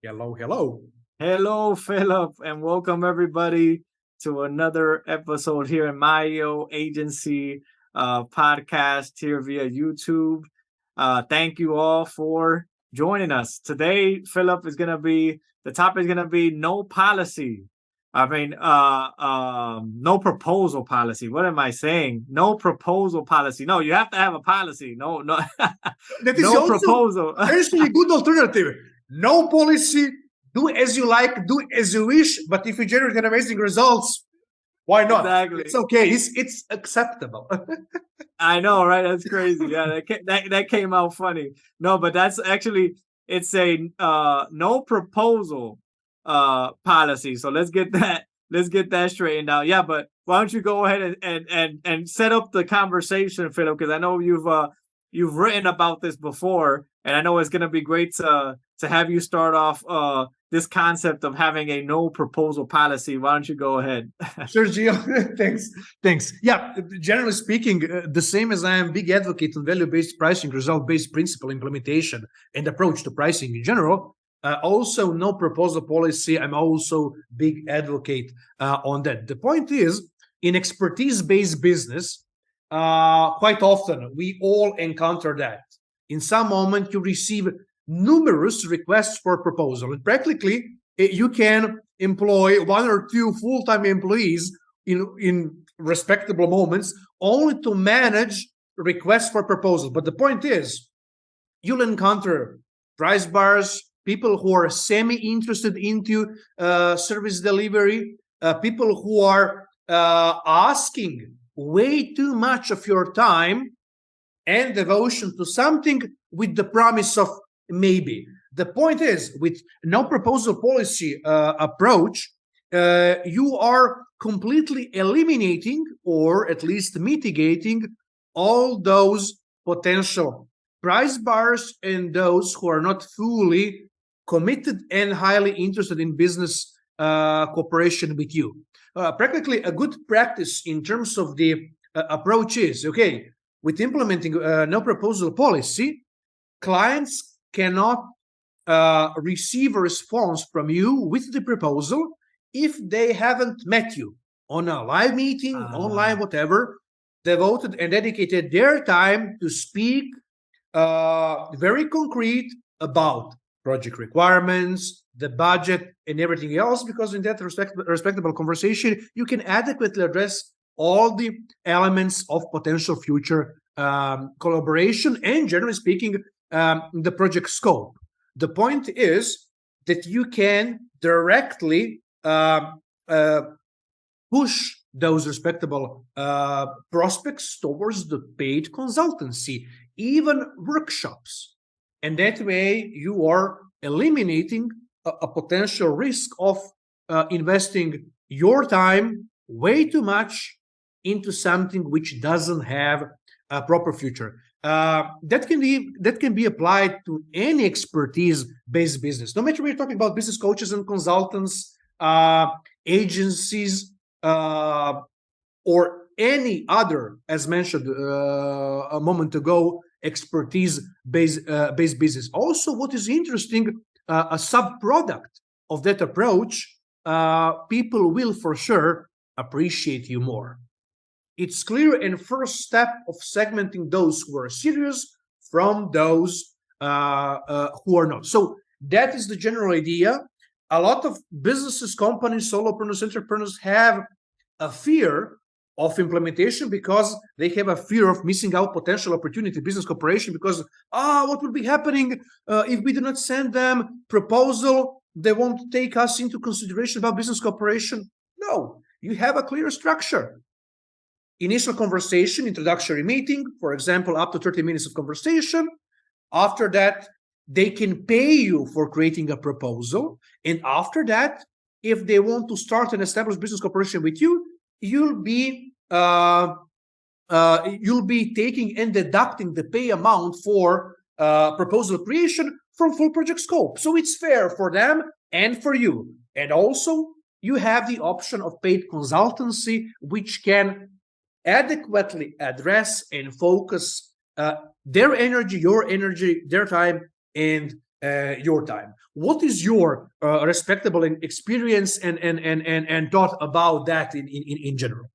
Hello, hello. Hello, Philip, and welcome everybody to another episode here in Mayo Agency podcast here via YouTube. Thank you all for joining us today. Philip is going to be the topic is going to be no policy. No proposal policy. What am I saying? No proposal policy. No, you have to have a policy. No, That is no also proposal. actually a good alternative. No policy, do as you like, do as you wish, but if you generate amazing results, why not? Exactly. It's okay. It's acceptable. I know, right? That's crazy. Yeah, that came out funny. No, but that's actually it's a no proposal policy. So let's get that straightened out. Yeah, but why don't you go ahead and set up the conversation, Philip? Because I know you've written about this before, and I know it's gonna be great to have you start off this concept of having a no proposal policy. Why don't you go ahead? Sergio, thanks. Yeah, generally speaking, the same as I am big advocate on value-based pricing, result-based principle implementation, and approach to pricing in general. Also, no proposal policy. I'm also big advocate on that. The point is, in expertise-based business, quite often we all encounter that. In some moment, you receive numerous requests for proposal, and practically you can employ one or two full-time employees in respectable moments only to manage requests for proposal. But the point is, you'll encounter price bars, people who are semi-interested into service delivery, people who are asking way too much of your time and devotion to something with the promise of maybe. The point is, with no proposal policy approach, you are completely eliminating or at least mitigating all those potential price bars and those who are not fully committed and highly interested in business cooperation with you. Practically a good practice in terms of the approach is, okay, with implementing no proposal policy, clients cannot receive a response from you with the proposal if they haven't met you on a live meeting, online, whatever, devoted and dedicated their time to speak very concrete about project requirements, the budget, and everything else, because in that respectable conversation, you can adequately address all the elements of potential future collaboration and, generally speaking, the project scope. The point is that you can directly push those respectable prospects towards the paid consultancy, even workshops. And that way you are eliminating a potential risk of investing your time way too much into something which doesn't have a proper future. That can be applied to any expertise-based business. No matter we're talking about business coaches and consultants, agencies, or any other, as mentioned a moment ago, expertise-based business. Also, what is interesting, a sub-product of that approach, people will for sure appreciate you more. It's clear and first step of segmenting those who are serious from those who are not. So that is the general idea. A lot of businesses, companies, solopreneurs, entrepreneurs have a fear of implementation because they have a fear of missing out potential opportunity, business cooperation, because what will be happening if we do not send them proposal? They won't take us into consideration about business cooperation. No, you have a clear structure. Initial conversation, introductory meeting, for example, up to 30 minutes of conversation. After that, they can pay you for creating a proposal. And after that, if they want to start an established business cooperation with you, you'll be taking and deducting the pay amount for proposal creation from full project scope. So it's fair for them and for you. And also, you have the option of paid consultancy, which can adequately address and focus their energy, your energy, their time, and your time. What is your respectable experience and thought about that in general?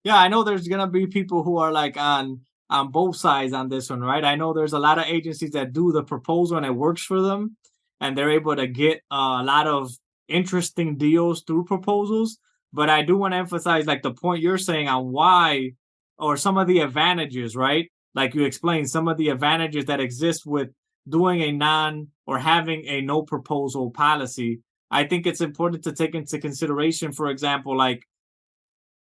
Yeah, I know there's gonna be people who are like on both sides on this one, right? I know there's a lot of agencies that do the proposal and it works for them, and they're able to get a lot of interesting deals through proposals. But I do want to emphasize like the point you're saying on why or some of the advantages, right? Like you explained, some of the advantages that exist with doing a non or having a no proposal policy. I think it's important to take into consideration, for example, like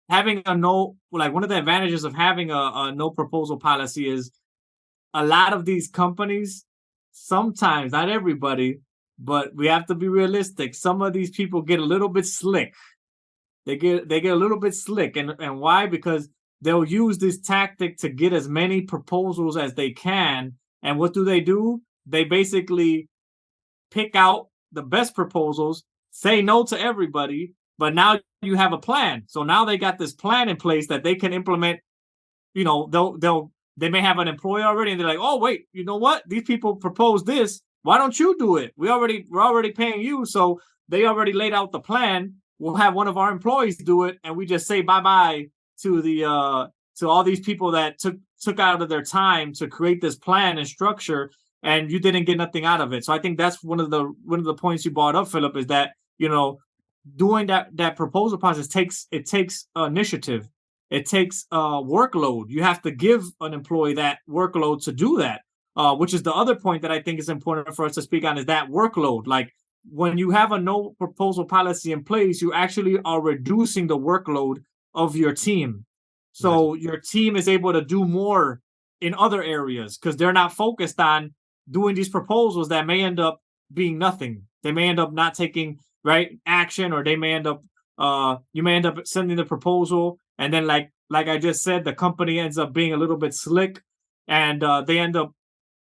having a no, like one of the advantages of having a no proposal policy is a lot of these companies, sometimes, not everybody, but we have to be realistic. Some of these people get a little bit slick. They get a little bit slick. And why? Because they'll use this tactic to get as many proposals as they can. And what do? They basically pick out the best proposals, say no to everybody, but now you have a plan. So now they got this plan in place that they can implement. You know, they may have an employee already, and they're like, oh wait, you know what? These people proposed this. Why don't you do it? We're already paying you, so they already laid out the plan. We'll have one of our employees do it, and we just say bye bye to the to all these people that took out of their time to create this plan and structure, and you didn't get nothing out of it. So I think that's one of the points you brought up, Philip, is that, you know, doing that proposal process takes initiative. It takes workload. You have to give an employee that workload to do that, which is the other point that I think is important for us to speak on, is that workload. Like when you have a no proposal policy in place, you actually are reducing the workload of your team. So your team is able to do more in other areas because they're not focused on doing these proposals that may end up being nothing. They may end up not taking action, or they may end up you may end up sending the proposal, and then like I just said, the company ends up being a little bit slick, and they end up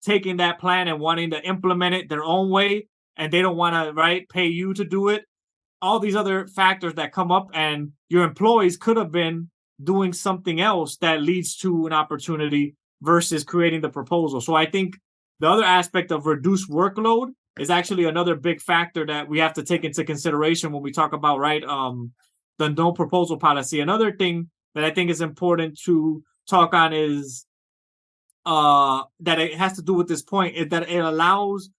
taking that plan and wanting to implement it their own way, and they don't want to pay you to do it. All these other factors that come up, and your employees could have been doing something else that leads to an opportunity versus creating the proposal. So I think the other aspect of reduced workload is actually another big factor that we have to take into consideration when we talk about the no proposal policy. Another thing that I think is important to talk on is that it has to do with this point, is that it allows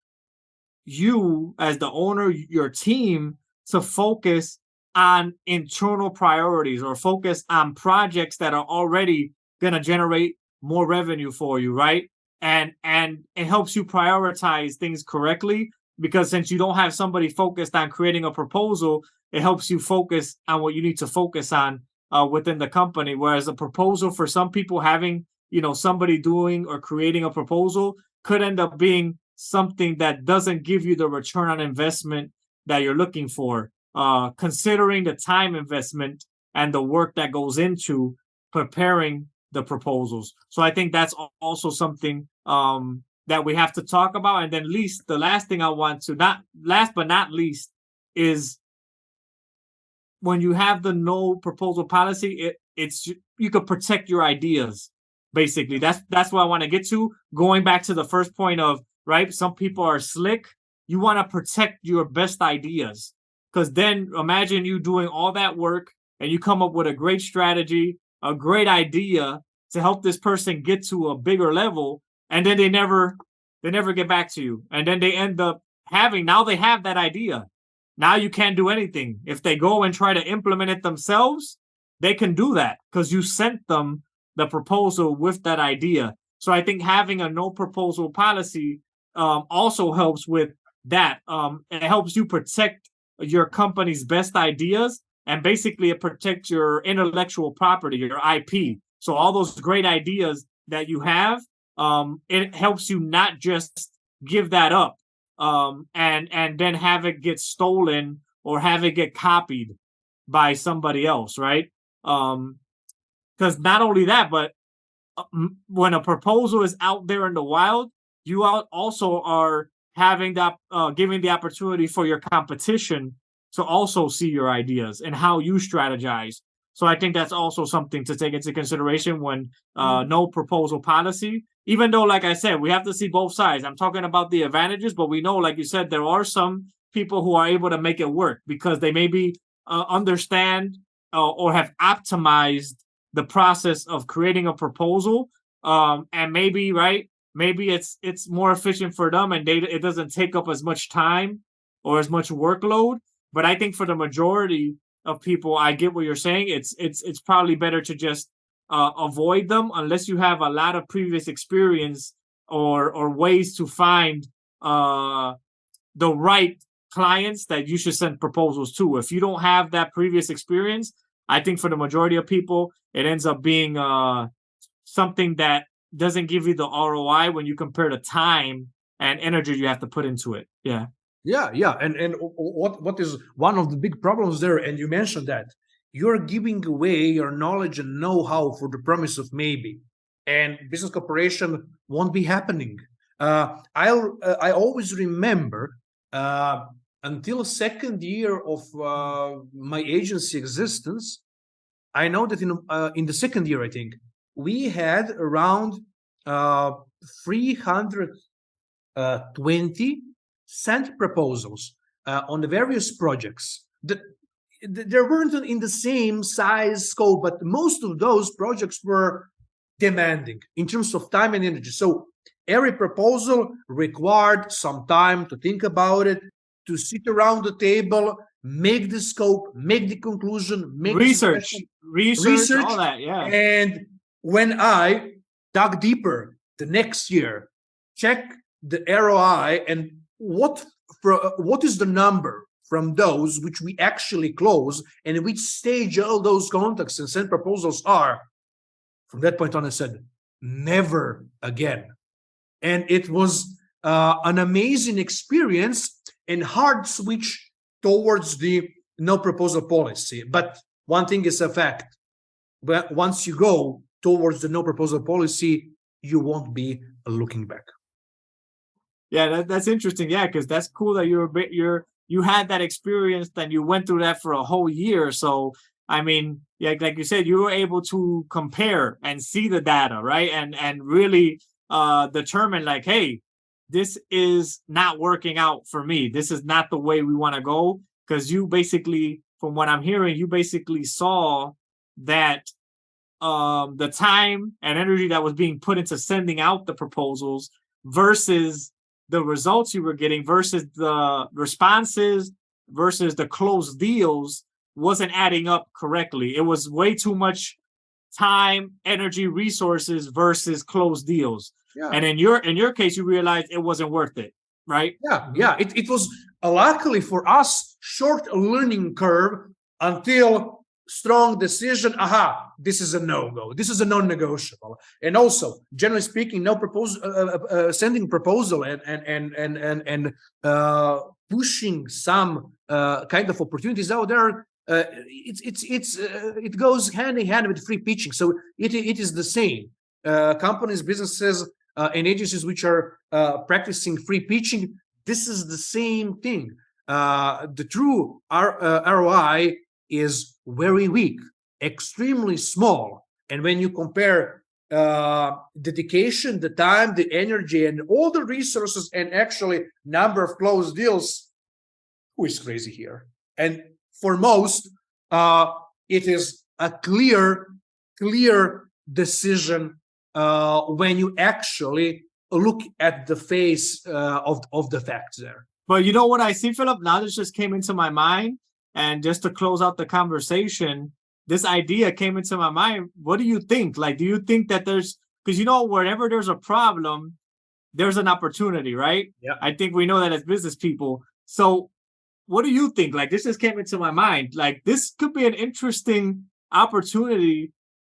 you as the owner, your team, to focus on internal priorities or focus on projects that are already going to generate more revenue for you, right? And it helps you prioritize things correctly, because since you don't have somebody focused on creating a proposal, it helps you focus on what you need to focus on within the company. Whereas a proposal, for some people, having somebody doing or creating a proposal could end up being something that doesn't give you the return on investment that you're looking for, considering the time investment and the work that goes into preparing the proposals. So I think that's also something that we have to talk about. And then the last thing I want to, not last but not least, is when you have the no proposal policy, it's you could protect your ideas. Basically, that's what I want to get to. Going back to the first point of, some people are slick. You want to protect your best ideas, because then imagine you doing all that work and you come up with a great strategy, a great idea to help this person get to a bigger level, and then they never get back to you, and then they end up now they have that idea. Now you can't do anything. If they go and try to implement it themselves, they can do that because you sent them the proposal with that idea. So I think having a no proposal policy also helps with that. It helps you protect your company's best ideas, and basically it protects your intellectual property, your IP. So all those great ideas that you have, it helps you not just give that up and then have it get stolen or have it get copied by somebody else, right? Because not only that, but when a proposal is out there in the wild, you also are having that giving the opportunity for your competition to also see your ideas and how you strategize. So I think that's also something to take into consideration when no proposal policy. Even though, like I said, we have to see both sides. I'm talking about the advantages, but we know, like you said, there are some people who are able to make it work because they maybe understand or have optimized the process of creating a proposal, and maybe maybe it's more efficient for them, and it doesn't take up as much time or as much workload. But I think for the majority of people, I get what you're saying. It's probably better to just avoid them unless you have a lot of previous experience or ways to find the right clients that you should send proposals to. If you don't have that previous experience, I think for the majority of people, it ends up being something that doesn't give you the ROI when you compare the time and energy you have to put into it. Yeah. Yeah. And what is one of the big problems there? And you mentioned that you're giving away your knowledge and know-how for the promise of maybe, and business cooperation won't be happening. I always remember until second year of my agency existence, I know that in the second year, I think we had around 320 sent proposals on the various projects. There weren't in the same size scope, but most of those projects were demanding in terms of time and energy. So every proposal required some time to think about it, to sit around the table, make the scope, make the conclusion, make research, all that. Yeah. And when I dug deeper the next year, check the ROI and what is the number from those which we actually close and in which stage all those contacts and sent proposals are. From that point on, I said, never again. And it was an amazing experience and hard switch towards the no proposal policy. But one thing is a fact. But once you go towards the no proposal policy, you won't be looking back. Yeah, that's interesting. Yeah, because that's cool that you had that experience, and you went through that for a whole year. So I mean, yeah, like you said, you were able to compare and see the data, right? And really determine like, hey, this is not working out for me. This is not the way we want to go. Because you basically, from what I'm hearing, you basically saw that the time and energy that was being put into sending out the proposals versus the results you were getting versus the responses versus the closed deals wasn't adding up correctly. It was way too much time, energy, resources versus closed deals. Yeah. And in your case, you realized it wasn't worth it, right? Yeah. It was luckily for us short learning curve until strong decision. Aha, this is a no-go. This is a non-negotiable. And also, generally speaking, no proposal, sending proposal and pushing some kind of opportunities out there. It goes hand in hand with free pitching. So it is the same. Companies, businesses, and agencies which are practicing free pitching, this is the same thing. The true ROI is very weak, extremely small. And when you compare dedication, the time, the energy, and all the resources, and actually number of closed deals, who is crazy here? And for most, it is a clear decision when you actually look at the face of the facts there. But you know what I see, Filip? Now this just came into my mind. And just to close out the conversation, this idea came into my mind. What do you think? Like, do you think that there's, because wherever there's a problem, there's an opportunity, right? Yeah. I think we know that as business people. So what do you think? Like, this just came into my mind. Like, this could be an interesting opportunity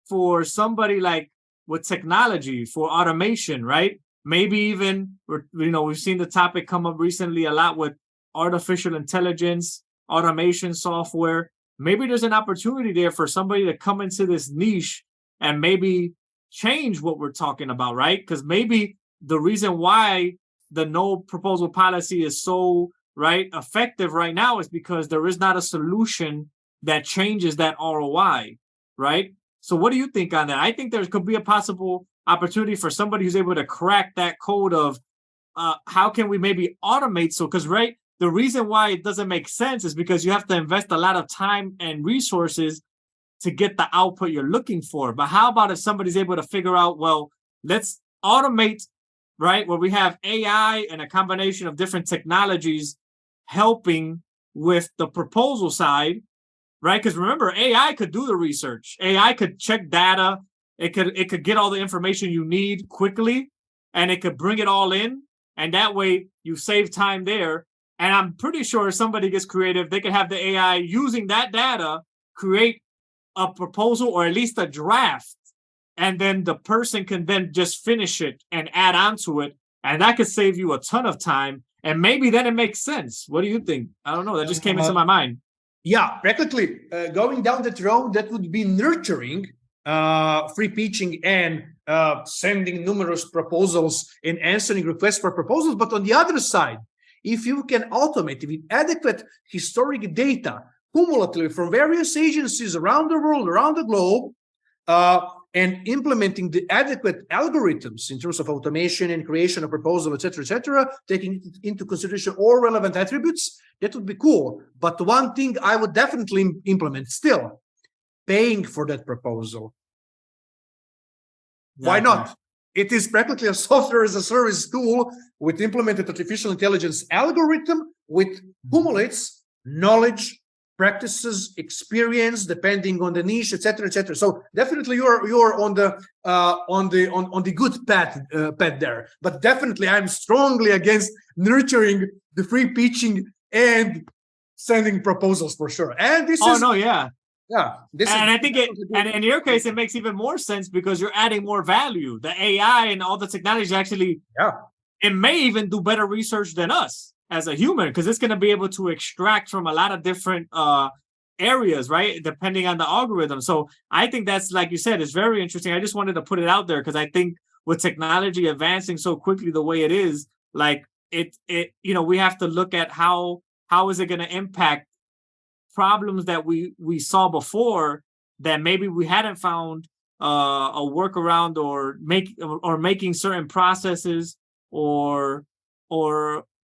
for somebody like with technology, for automation, right? Maybe even, we've seen the topic come up recently a lot with artificial intelligence, automation software. Maybe there's an opportunity there for somebody to come into this niche and maybe change what we're talking about, right? Because maybe the reason why the no proposal policy is so effective right now is because there is not a solution that changes that ROI. right? So what do you think on that? I think there could be a possible opportunity for somebody who's able to crack that code of how can we maybe automate? So, because right, the reason why it doesn't make sense is because you have to invest a lot of time and resources to get the output you're looking for. But how about if somebody's able to figure out, well, let's automate, right, where we have AI and a combination of different technologies helping with the proposal side, right? Because remember, AI could do the research. AI could check data. It could get all the information you need quickly, and it could bring it all in. And that way you save time there. And I'm pretty sure if somebody gets creative, they could have the AI using that data, create a proposal or at least a draft. And then the person can then just finish it and add on to it. And that could save you a ton of time. And maybe then it makes sense. What do you think? I don't know. That just came into my mind. Yeah, practically going down that road, that would be nurturing free pitching and sending numerous proposals and answering requests for proposals. But on the other side, if you can automate with adequate historic data cumulatively from various agencies around the world, around the globe, and implementing the adequate algorithms in terms of automation and creation of proposal, etc., taking into consideration all relevant attributes, that would be cool. But one thing I would definitely implement still, paying for that proposal. Why not? It is practically a software as a service tool with implemented artificial intelligence algorithm, which cumulates knowledge, practices, experience, depending on the niche, etc. So definitely you're on the good path there. But definitely I'm strongly against nurturing the free pitching and sending proposals for sure. And this is Yeah, and I think and in your case, it makes even more sense because you're adding more value. The AI and all the technology actually, it may even do better research than us as a human because it's going to be able to extract from a lot of different areas, right? Depending on the algorithm. So I think that's, like you said, it's very interesting. I just wanted to put it out there because I think with technology advancing so quickly the way it is, like we have to look at how is it going to impact problems that we saw before that maybe we hadn't found a workaround or making certain processes or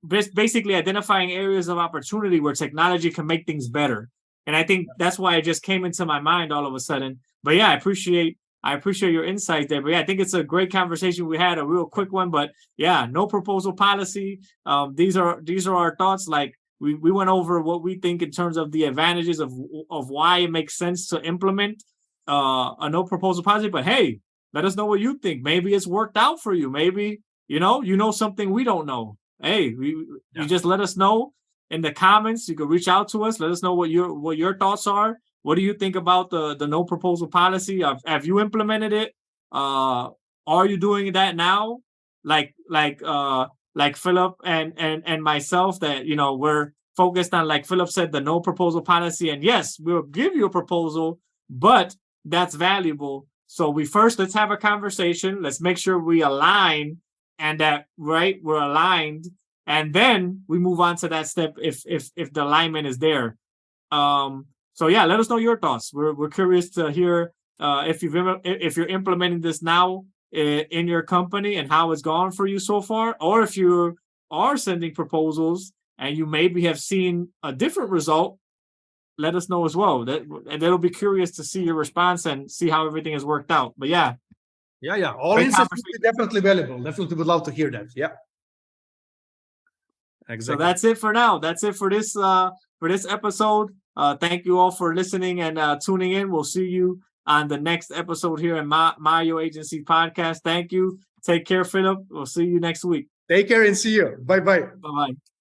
basically identifying areas of opportunity where technology can make things better. And I think that's why it just came into my mind all of a sudden. But yeah, I appreciate your insight there. But yeah, I think it's a great conversation we had, a real quick one. But yeah, no proposal policy. These are our thoughts. Like we went over what we think in terms of the advantages of why it makes sense to implement a no proposal policy. But hey, let us know what you think. Maybe it's worked out for you. Maybe you know something we don't know. Hey, you just let us know in the comments. You can reach out to us. Let us know what your thoughts are. What do you think about the no proposal policy? Have you implemented it? Are you doing that now? Like Filip and myself, that we're focused on, like Filip said, the no proposal policy. And yes, we'll give you a proposal, but that's valuable. So let's have a conversation. Let's make sure we align and that we're aligned. And then we move on to that step if the alignment is there. So yeah, let us know your thoughts. We're curious to hear if you're implementing this now in your company and how it's gone for you so far, or if you are sending proposals and you maybe have seen a different result. Let us know as well. That'll be curious to see your response and see how everything has worked out. But yeah. All insights will be definitely valuable. Definitely would love to hear that. Yeah. Exactly. So that's it for now. That's it for this episode. Thank you all for listening and tuning in. We'll see you on the next episode here in Mayo Agency Podcast. Thank you. Take care, Filip. We'll see you next week. Take care and see you. Bye-bye. Bye-bye.